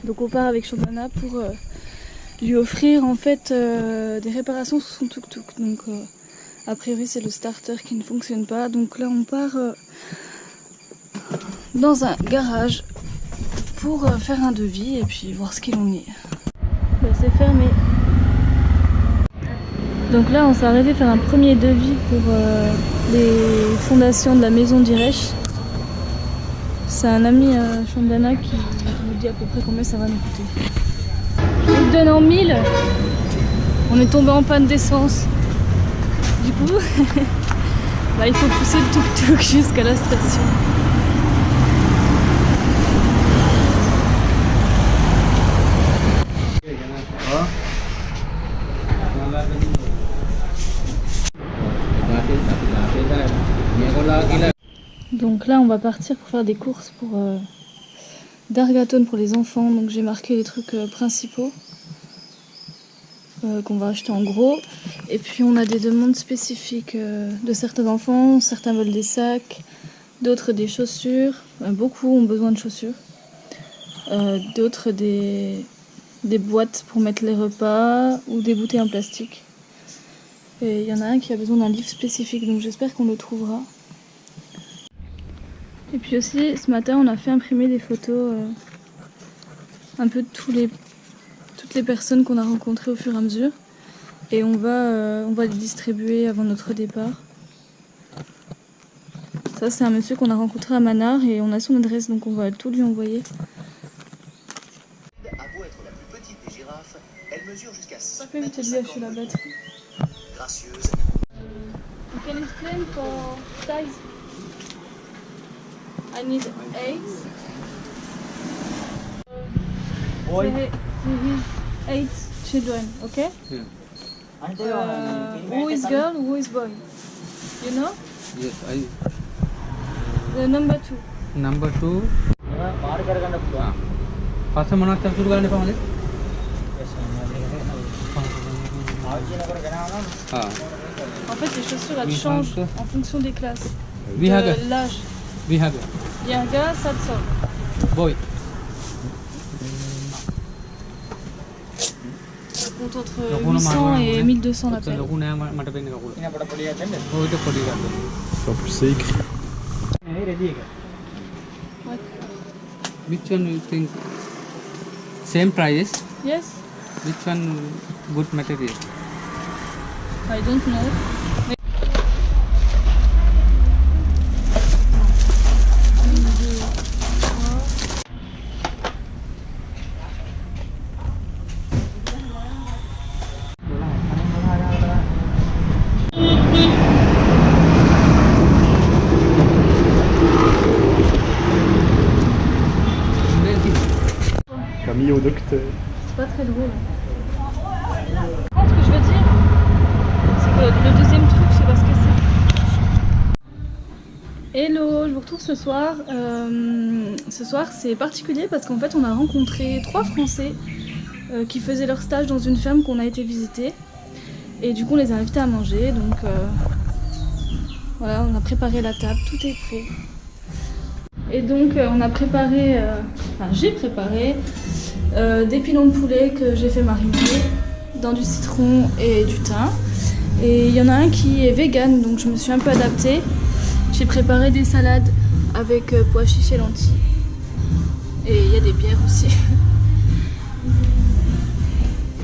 Donc on part avec Chandana pour lui offrir en fait des réparations sur son tuk-tuk. Donc a priori c'est le starter qui ne fonctionne pas. Donc là on part dans un garage pour faire un devis et puis voir ce qu'il en est. Bah, c'est fermé. Donc là on s'est arrêté faire un premier devis pour les fondations de la maison d'Irèche. C'est un ami Chandana qui nous dit à peu près combien ça va nous coûter. Je vous le donne en 1000. On est tombé en panne d'essence. Du coup, bah, il faut pousser le tuk-tuk jusqu'à la station. Donc là on va partir pour faire des courses pour Dargaton pour les enfants. Donc j'ai marqué les trucs principaux qu'on va acheter en gros. Et puis on a des demandes spécifiques de certains enfants. Certains veulent des sacs, d'autres des chaussures. Beaucoup ont besoin de chaussures. D'autres des boîtes pour mettre les repas ou des bouteilles en plastique. Et il y en a un qui a besoin d'un livre spécifique, donc j'espère qu'on le trouvera. Et puis aussi, ce matin, on a fait imprimer des photos un peu de toutes les personnes qu'on a rencontrées au fur et à mesure. Et on va les distribuer avant notre départ. Ça, c'est un monsieur qu'on a rencontré à Mannar et on a son adresse, donc on va tout lui envoyer. A beau être la plus petite des girafes, elle mesure jusqu'à 5 peux mètres lui acheter la batterie. gracieuse. You can explain for size? I need 8. Boy. So he 8 children, okay? Who is girl, who is boy? You know? Yes, The number 2. number 2. First මොනවද සතුටු ගන්න එපා මලේ. En fait, les chaussures elles changent en fonction des classes. Vihaga. De l'âge. Vihaga. Yaga, 700. Boy. Ça compte entre 800 et 1200 la paire. ලොකු නෑ මට පෙන්නේ කකුල. ඉන්න පොඩ පොඩි ගන්න. ඔයිට පොඩි ගන්න. C'est écrit. ready එක. What? Which one you think same price? Yes? Which one good material? I don't know. Camille au docteur. C'est pas très drôle. Ce que je veux dire, c'est que le deuxième truc, je sais pas ce que c'est. Hello, je vous retrouve ce soir. Ce soir, c'est particulier parce qu'en fait, on a rencontré 3 Français qui faisaient leur stage dans une ferme qu'on a été visiter. Et du coup, on les a invités à manger. Donc voilà, on a préparé la table, tout est prêt. Et donc, on a préparé, enfin, j'ai préparé des pilons de poulet que j'ai fait mariner dans du citron et du thym. Et il y en a un qui est vegan, donc je me suis un peu adaptée. J'ai préparé des salades avec pois chiches et lentilles. Et il y a des bières aussi.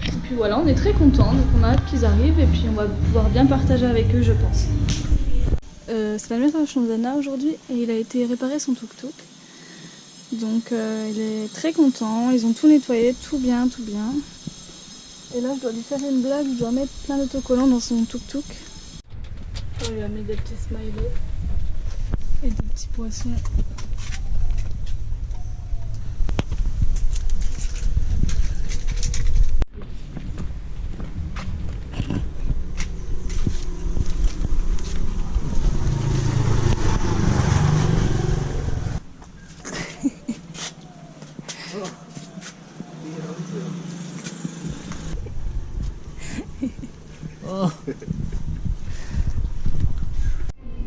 Et puis voilà, on est très contents, donc on a hâte qu'ils arrivent et puis on va pouvoir bien partager avec eux, je pense. C'est l'anniversaire de Chandana aujourd'hui et il a été réparé son tuk-tuk. Donc il est très content, ils ont tout nettoyé, tout bien, tout bien. Et là je dois lui faire une blague, je dois mettre plein d'autocollants dans son tuk-tuk. On lui a mis des petits smileys et des petits poissons.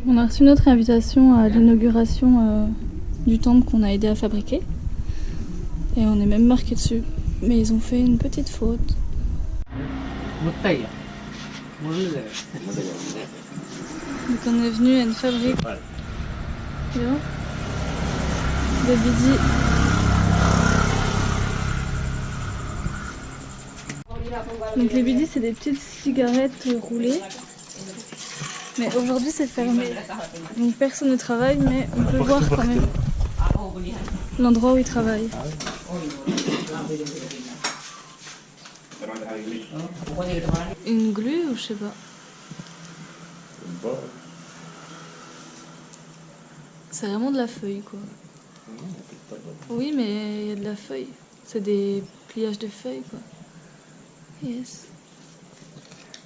On a reçu notre invitation à l'inauguration du temple qu'on a aidé à fabriquer. Et on est même marqué dessus. Mais ils ont fait une petite faute. Muthaiah ಮುಳ್ಳುದೆ Donc on est venu à une fabrique. Là, de Bidi. Donc les Bidi c'est des petites cigarettes roulées. Mais aujourd'hui c'est fermé. Donc personne ne travaille mais on peut voir quand même l'endroit où ils travaillent. Une glu ou je sais pas. C'est vraiment de la feuille quoi. Oui mais il y a de la feuille. C'est des pliages de feuilles quoi. Yes.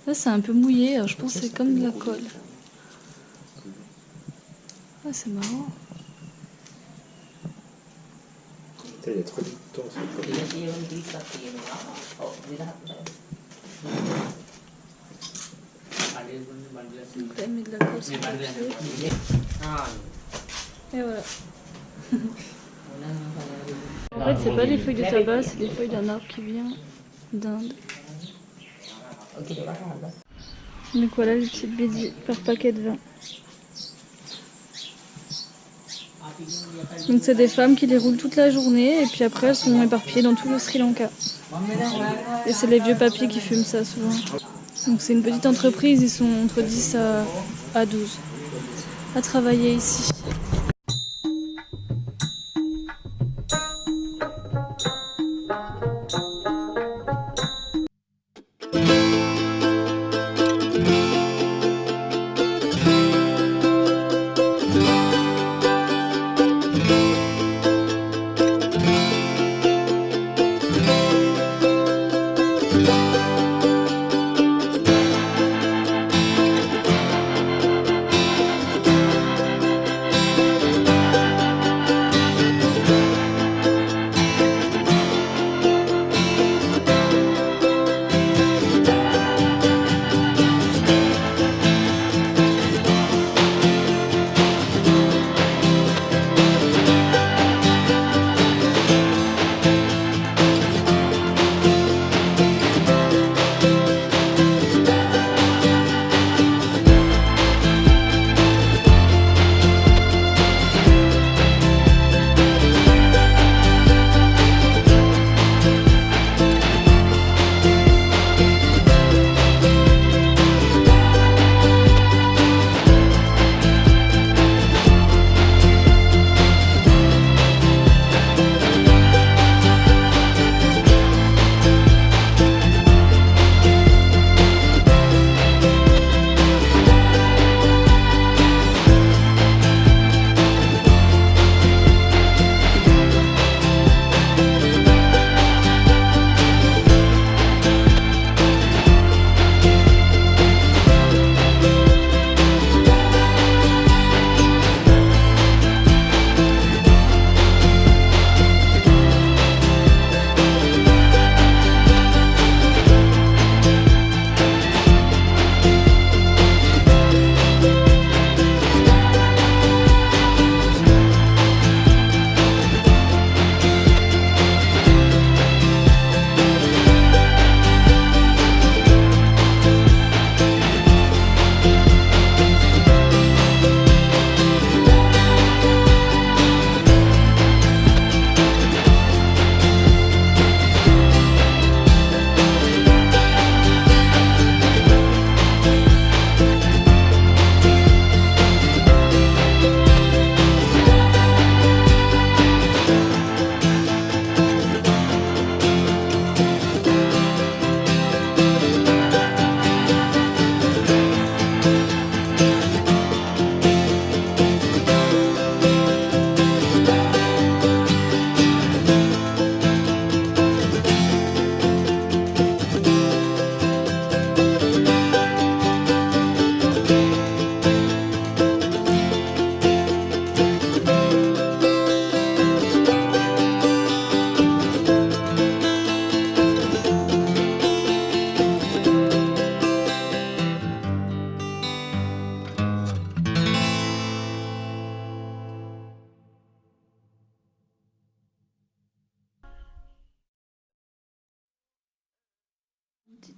Là c'est un peu mouillé, alors je pense que c'est comme de la colle. Ah c'est marrant. Il y a trop de temps. Donc là il met de la colle sur le papier. Et voilà. En fait c'est pas des feuilles de tabac, c'est des feuilles d'un arbre qui vient d'Inde. Donc voilà les petites bidis par paquet de 20. Donc c'est des femmes qui les roulent toute la journée et puis après elles sont éparpillées dans tout le Sri Lanka. Et c'est les vieux papiers qui fument ça souvent. Donc c'est une petite entreprise, ils sont entre 10 à 12 à travailler ici.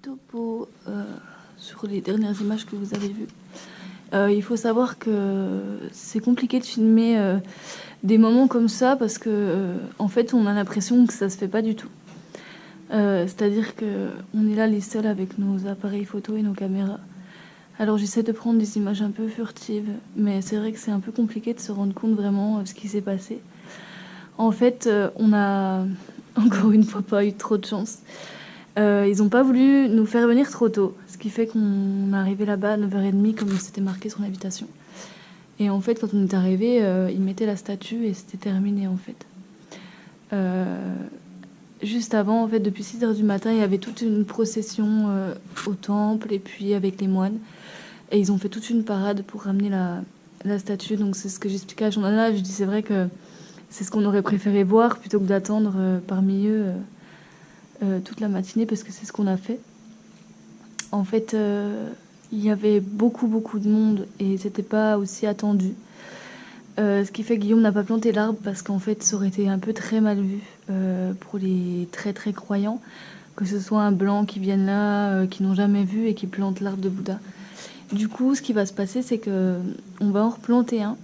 topo sur les dernières images que vous avez vues. Il faut savoir que c'est compliqué de filmer des moments comme ça parce que en fait on a l'impression que ça se fait pas du tout. C'est-à-dire qu'on est là les seuls avec nos appareils photo et nos caméras. Alors j'essaie de prendre des images un peu furtives, mais c'est vrai que c'est un peu compliqué de se rendre compte vraiment de ce qui s'est passé. En fait, on a encore une fois pas eu trop de chance. Ils n'ont pas voulu nous faire venir trop tôt, ce qui fait qu'on est arrivé là-bas à 9h30 comme c'était marqué sur l'invitation. Et en fait, quand on est arrivé, ils mettaient la statue et c'était terminé en fait. Juste avant, en fait, depuis 6h du matin, il y avait toute une procession au temple et puis avec les moines. Et ils ont fait toute une parade pour ramener la statue. Donc c'est ce que j'expliquais à Jean-Nana. Je dis c'est vrai que c'est ce qu'on aurait préféré voir plutôt que d'attendre parmi eux toute la matinée parce que c'est ce qu'on a fait. En fait, il y avait beaucoup de monde et c'était pas aussi attendu. Ce qui fait que Guillaume n'a pas planté l'arbre parce qu'en fait ça aurait été un peu très mal vu pour les très croyants, que ce soit un blanc qui vienne là, qui n'ont jamais vu et qui plante l'arbre de Bouddha. Du coup, ce qui va se passer, c'est que on va en replanter un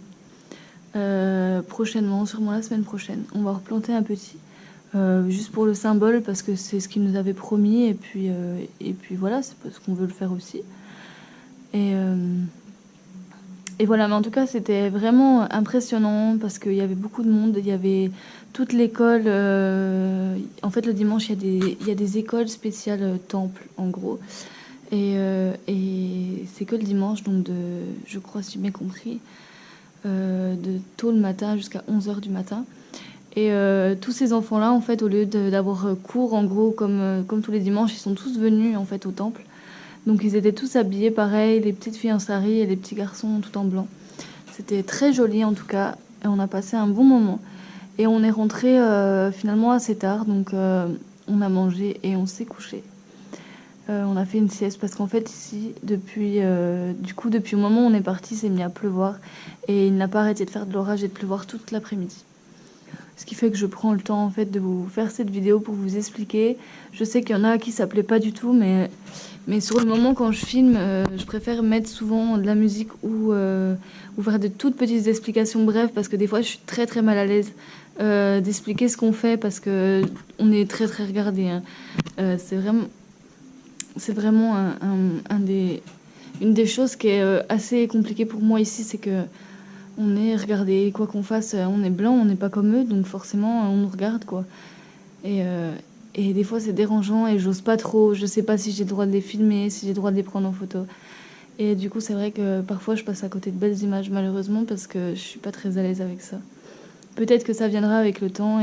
prochainement, sûrement la semaine prochaine. On va en replanter un petit, juste pour le symbole parce que c'est ce qu'il nous avait promis et puis voilà, c'est parce qu'on veut le faire aussi. Et voilà, mais en tout cas, c'était vraiment impressionnant parce qu'il y avait beaucoup de monde. Il y avait toute l'école. En fait, le dimanche, il y a des écoles spéciales temple, en gros. Et c'est que le dimanche, donc je crois, si j'ai bien compris, de tôt le matin jusqu'à 11h du matin. Et tous ces enfants-là, en fait, au lieu d'avoir cours, en gros, comme tous les dimanches, ils sont tous venus, en fait, au temple. Donc ils étaient tous habillés pareil, les petites filles en sari et les petits garçons tout en blanc. C'était très joli en tout cas, et on a passé un bon moment. Et on est rentré finalement assez tard, donc on a mangé et on s'est couché. On a fait une sieste parce qu'en fait ici, depuis le moment où on est parti, c'est mis à pleuvoir. Et il n'a pas arrêté de faire de l'orage et de pleuvoir toute l'après-midi. Ce qui fait que je prends le temps en fait de vous faire cette vidéo pour vous expliquer. Je sais qu'il y en a qui ça plaît pas du tout, mais sur le moment quand je filme, je préfère mettre souvent de la musique ou faire de toutes petites explications brèves parce que des fois je suis très mal à l'aise d'expliquer ce qu'on fait parce que on est très regardé. Hein. C'est vraiment une des choses qui est assez compliquée pour moi ici, c'est que on est regardé, quoi qu'on fasse, on est blanc, on n'est pas comme eux, donc forcément on nous regarde quoi. Et des fois c'est dérangeant et j'ose pas trop, je sais pas si j'ai le droit de les filmer, si j'ai le droit de les prendre en photo. Et du coup c'est vrai que parfois je passe à côté de belles images malheureusement parce que je suis pas très à l'aise avec ça. Peut-être que ça viendra avec le temps,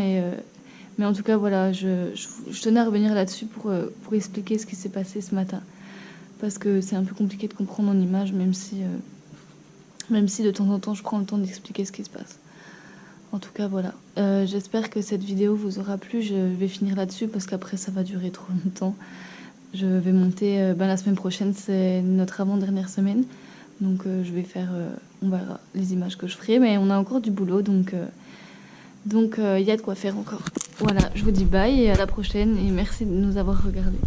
mais en tout cas voilà, je tenais à revenir là-dessus pour expliquer ce qui s'est passé ce matin. Parce que c'est un peu compliqué de comprendre en images, même si de temps en temps je prends le temps d'expliquer ce qui se passe. En tout cas voilà, j'espère que cette vidéo vous aura plu. Je vais finir là-dessus parce qu'après ça va durer trop longtemps. Je vais monter, la semaine prochaine c'est notre avant-dernière semaine. Donc je vais faire, on verra les images que je ferai, mais on a encore du boulot, donc il y a de quoi faire encore. Voilà, je vous dis bye et à la prochaine et merci de nous avoir regardés.